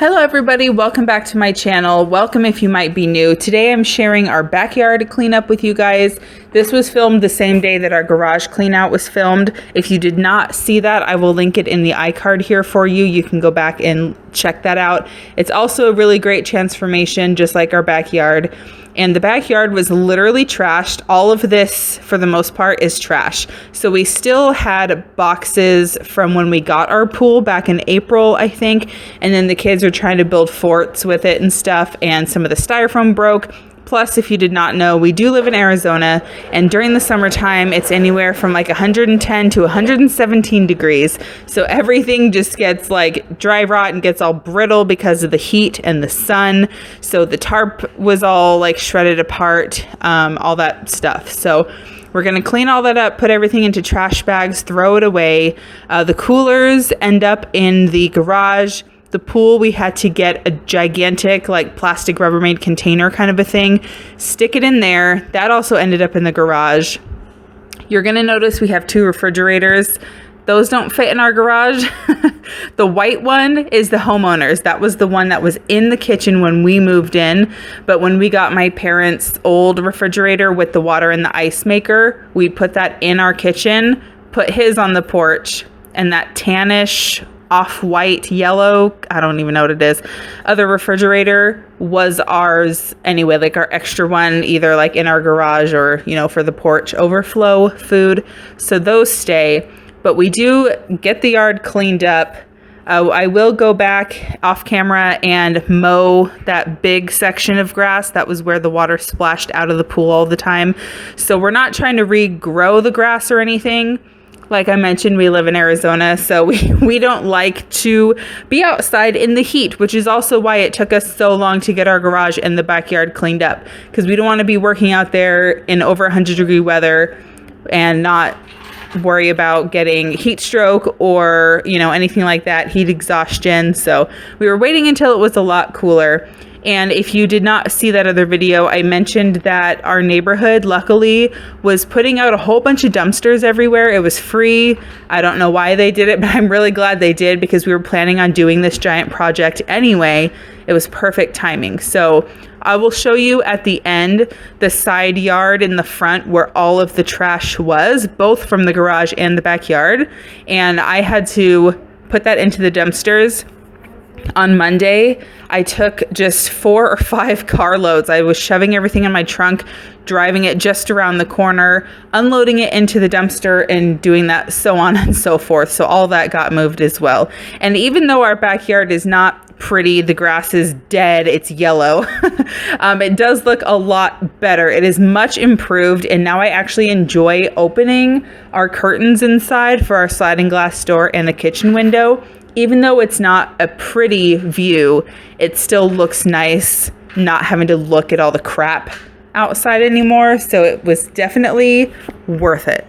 Hello everybody, welcome back to my channel. Welcome if you might be new. Today I'm sharing our backyard cleanup with you guys. This was filmed the same day that our garage clean out was filmed. If you did not see that, I will link it in the iCard here for you. You can go back and check that out. It's also a really great transformation, just like our backyard. And the backyard was literally trashed. All of this, for the most part, is trash. So we still had boxes from when we got our pool back in April, I think. And then the kids are trying to build forts with it and stuff. And some of the styrofoam broke. Plus, if you did not know, we do live in Arizona, and during the summertime, it's anywhere from like 110 to 117 degrees. So everything just gets like dry rot and gets all brittle because of the heat and the sun. So the tarp was all like shredded apart, all that stuff. So we're going to clean all that up, put everything into trash bags, throw it away. The coolers end up in the garage. The pool, we had to get a gigantic like plastic Rubbermaid container kind of a thing, stick it in there. That also ended up in the garage. You're gonna notice we have two refrigerators. Those don't fit in our garage. The white one is the homeowner's. That was the one that was in the kitchen when we moved in. But when we got my parents' old refrigerator with the water and the ice maker, we put that in our kitchen, put his on the porch, and that tannish off-white yellow, I don't even know what it is, other refrigerator was ours anyway, like our extra one, either like in our garage or, you know, for the porch overflow food. So those stay, but we do get the yard cleaned up. I will go back off camera and mow that big section of grass. That was where the water splashed out of the pool all the time. So we're not trying to regrow the grass or anything. Like I mentioned, we live in Arizona, so we don't like to be outside in the heat, which is also why it took us so long to get our garage and the backyard cleaned up, because we don't want to be working out there in over 100-degree weather and not worry about getting heat stroke or, you know, anything like that, heat exhaustion. So we were waiting until it was a lot cooler. And if you did not see that other video, I mentioned that our neighborhood, luckily, was putting out a whole bunch of dumpsters everywhere. It was free. I don't know why they did it, but I'm really glad they did, because we were planning on doing this giant project anyway. It was perfect timing. So I will show you at the end the side yard in the front where all of the trash was, both from the garage and the backyard. And I had to put that into the dumpsters. On Monday, I took just 4 or 5 carloads. I was shoving everything in my trunk, driving it just around the corner, unloading it into the dumpster, and doing that, so on and so forth. So all that got moved as well. And even though our backyard is not pretty, the grass is dead, it's yellow, it does look a lot better. It is much improved, and now I actually enjoy opening our curtains inside for our sliding glass door and the kitchen window. Even though it's not a pretty view, it still looks nice not having to look at all the crap outside anymore. So it was definitely worth it.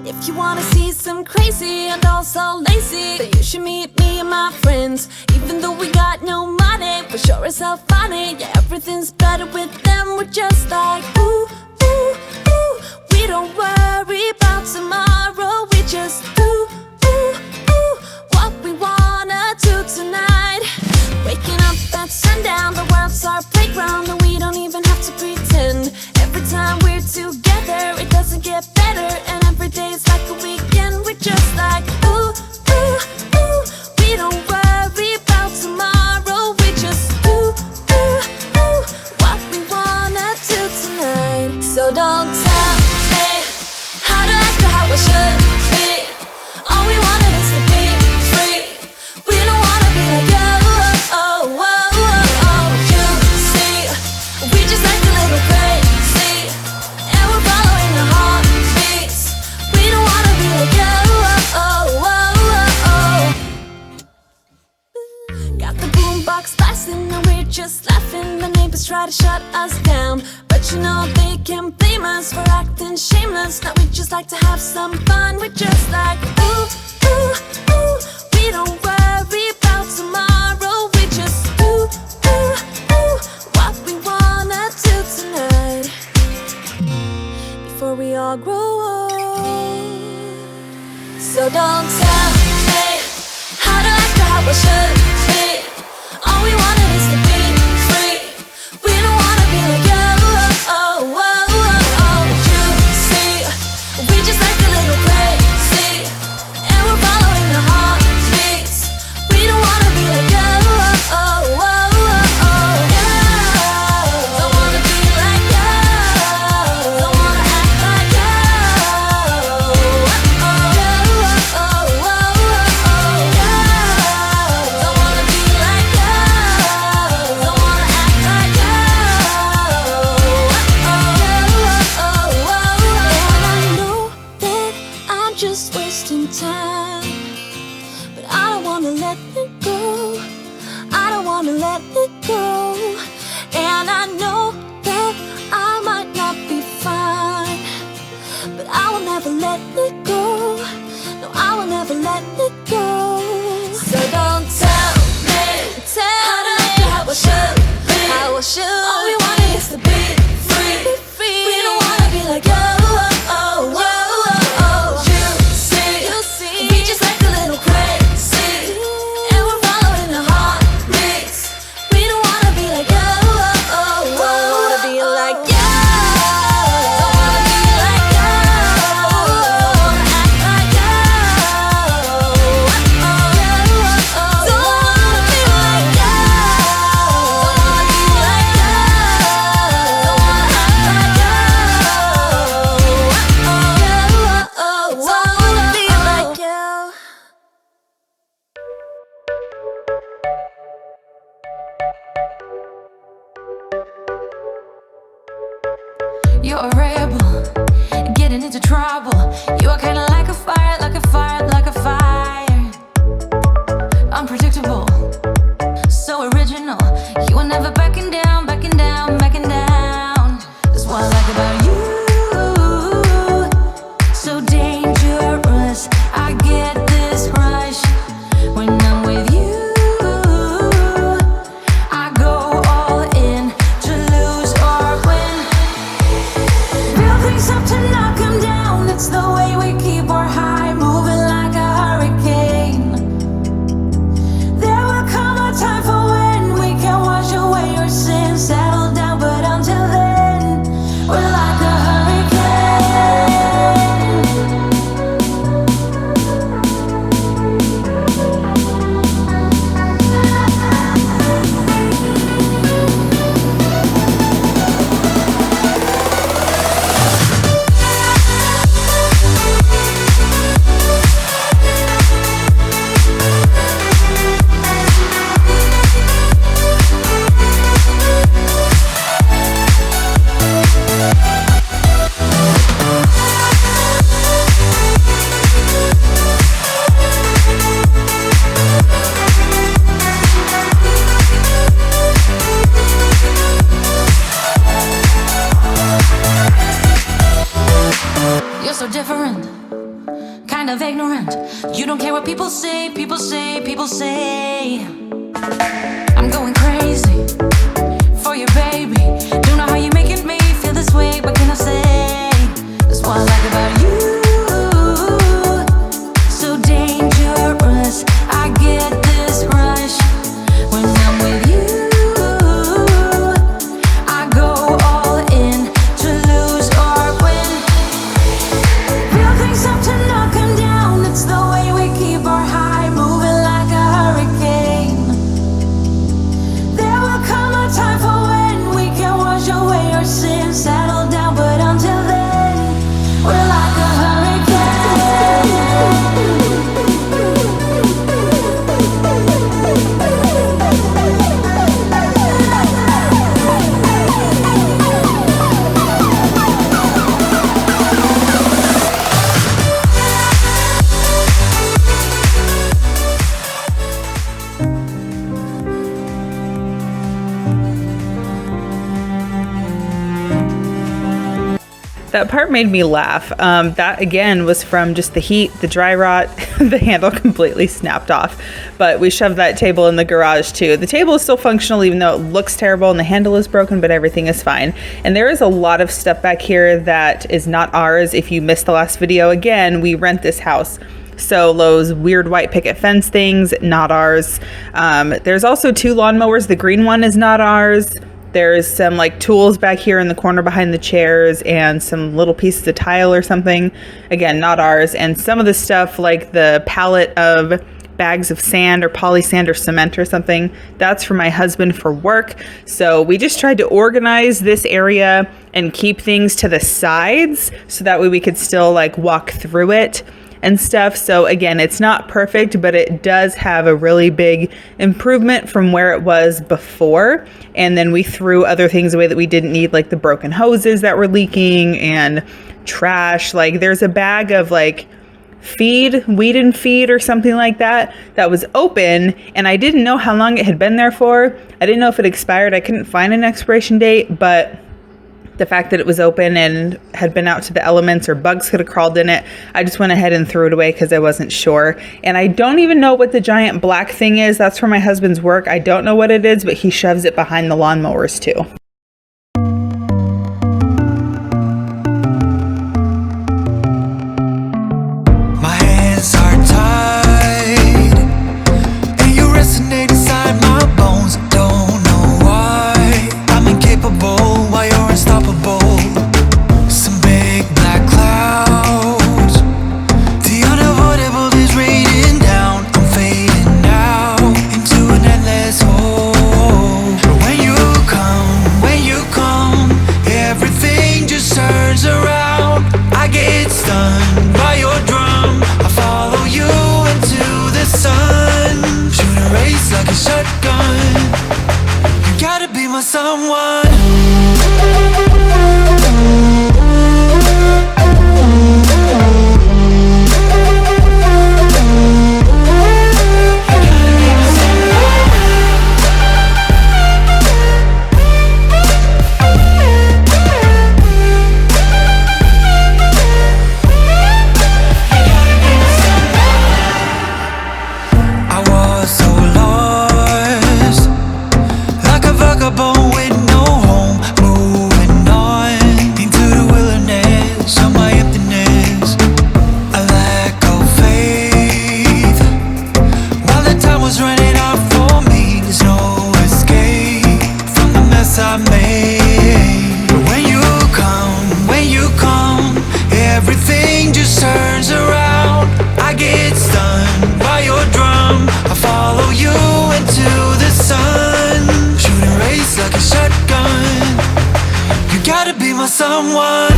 If you wanna see some crazy and also lazy, then you should meet me and my friends. Even though we got no money, for sure as hell funny. Yeah, everything's better with them. We're just like, ooh, ooh, ooh. We don't worry about tomorrow. We just ooh, ooh, ooh. What we wanna do tonight. Waking up at sundown, the world's our playground, and we don't even have to pretend. Every time we're together, it doesn't get better, and every day's like a weekend. We're just like, ooh, ooh, ooh. We don't worry about tomorrow. We just ooh, ooh, ooh. What we wanna do tonight. So don't tell me how to act or how I should be. All we wanted is to be free. We don't wanna be like you. Oh, oh, oh, oh. You see, we just like a little crazy, and we're following our heartbeats. We don't wanna be like you. Oh, oh, oh, oh. Got the boombox blasting, and we're just laughing. The neighbors try to shut us down, but you know they can't blame us for acting shameless. Now we just like to have some fun. We're just like, ooh, ooh, ooh. We don't worry about tomorrow. We just ooh, ooh, ooh. What we wanna do tonight, before we all grow old. So don't tell me how to act or how I should be. let it go. No, I will never let it go. So don't tell me how I should be. How I should. All we want is to be free. We don't wanna be like you. You see, we just like a little crazy, and we're following the heartbeats. We don't wanna be like you. Don't wanna be like you. Don't wanna be like you. Don't wanna act like you. Don't wanna be like you. Don't wanna be like you. Don't wanna act like you. Don't wanna be like you. You're a rebel, getting into trouble. You are kinda like a fire, like a fire, like a fire. Unpredictable, so original. You are never backing down, backing down, backing down. That's what I like about you. So dangerous, I get this rush when I'm with you. I go all in to lose or win. Real things up to knock 'em down. It's the way we keep our high, moving like a hurricane. There will come a time for when we can wash away our sins, settle down, but until then, we're like a hurricane. You're so different, kind of ignorant. You don't care what people say, people say, people say. I'm going crazy for you, baby. Don't know how you're making me feel this way. What can I say? That's what I like about you. So dangerous, I get this rush when I'm with you. I go all in to lose or win. Real things up to knock 'em down. It's the way we keep our high, moving like a hurricane. There will come a time for when we can wash away our sins, settle down, but until then, we're like a That part made me laugh. That again was from just the heat, the dry rot. The handle completely snapped off, but we shoved that table in the garage too. The table is still functional even though it looks terrible and the handle is broken, but everything is fine. And there is a lot of stuff back here that is not ours. If you missed the last video, again, we rent this house. So those weird white picket fence things, not ours. There's also 2 lawnmowers. The green one is not ours. There's some like tools back here in the corner behind the chairs and some little pieces of tile or something. Again, not ours. And some of the stuff like the pallet of bags of sand or poly sand or cement or something, that's for my husband for work. So we just tried to organize this area and keep things to the sides so that way we could still like walk through it and stuff. So again, it's not perfect, but it does have a really big improvement from where it was before. And then we threw other things away that we didn't need, like the broken hoses that were leaking and trash. Like there's a bag of like weed and feed or something like that that was open, and I didn't know how long it had been there for. I didn't know if it expired. I couldn't find an expiration date, but the fact that it was open and had been out to the elements or bugs could have crawled in it, I just went ahead and threw it away because I wasn't sure. And I don't even know what the giant black thing is. That's for my husband's work. I don't know what it is, but he shoves it behind the lawnmowers too. My hands are tied, and you resonate inside my bones. Don't know why I'm incapable while you're unstoppable. Some big black clouds, the unavoidable is raining down. I'm fading out into an endless hole. But when you come, everything just turns around. I get stunned by your drum. I follow you into the sun. Shoot a race like a shotgun. You gotta be my someone. I was so lost, like a vagabond with no home, moving on into the wilderness of my emptiness. A lack of faith, while the time was running out for me. There's no escape from the mess I made. But when you come, everything just turns around. I get stunned by your drum. I follow you into the sun. Shoot a race like a shotgun. You gotta be my someone.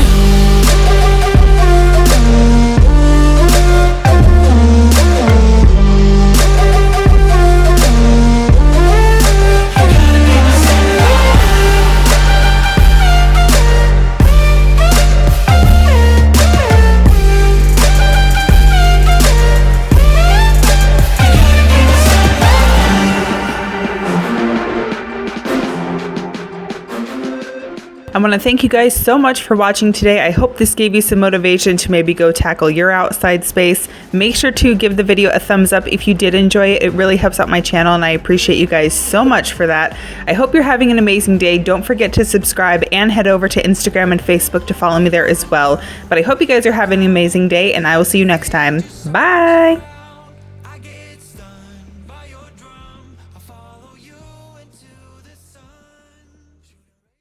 I want to thank you guys so much for watching today. I hope this gave you some motivation to maybe go tackle your outside space. Make sure to give the video a thumbs up if you did enjoy it. It really helps out my channel and I appreciate you guys so much for that. I hope you're having an amazing day. Don't forget to subscribe and head over to Instagram and Facebook to follow me there as well. But I hope you guys are having an amazing day and I will see you next time. Bye!